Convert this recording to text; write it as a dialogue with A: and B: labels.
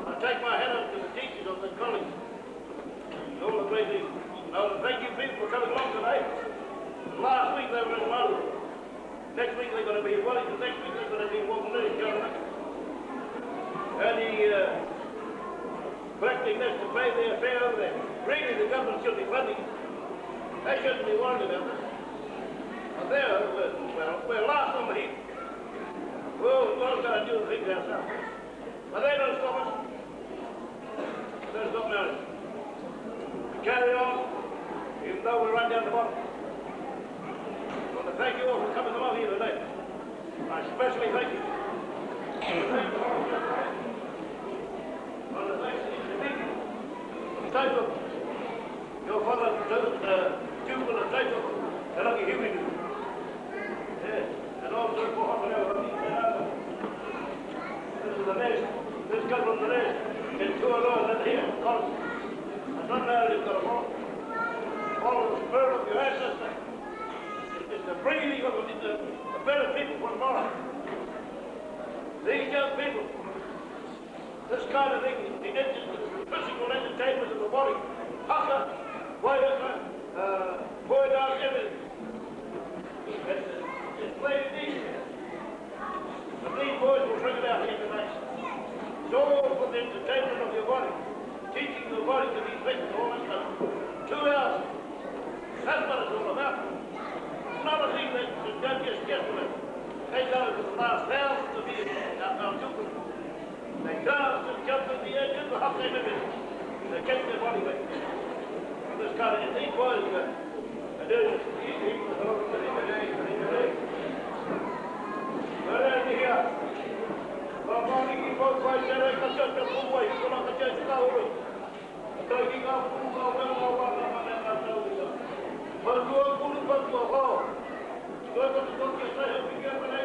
A: I take my hat up want to thank you people for coming along tonight. Last week they were in London. Next week they're going to be in Wellington. Next week they're going to be in Waterloo, gentlemen. And collecting this to pay their fare over there. Really, the government should be funding. They shouldn't be worried about this. And there, we're last on the heap. Well, we've got to do the things ourselves. But they don't stop us. They don't stop now. We carry on, even though we're right down the bottom. I want to thank you all for coming along here today. I especially thank you. Your father two for the title, the lucky human. And also for half an hour. This is the nest. This comes from the nest. It's two alone and here. And not now it's got a fall. Follow the spirit of your ancestor. It's the breathing of the better people for tomorrow. These young people, this kind of thing, the physical entertainment of the body, haka, boy down, everything. It's plain and easy. But these boys will bring it out here tonight. It's all for the entertainment of your body, teaching the body to be fit and all that stuff. 2 hours. That's what it's all about. It's not a thing that is done just yesterday. They done it for the last thousands of years. They danced and jumped at the edge of the hot they live in. They kept their body weight. This kind of these boys are doing it. Here. Morning, you both boys said I can just a full way. So I'm just a little. Taking off full but go on, put it back to a hall. Go to the doctor, say, we get the name.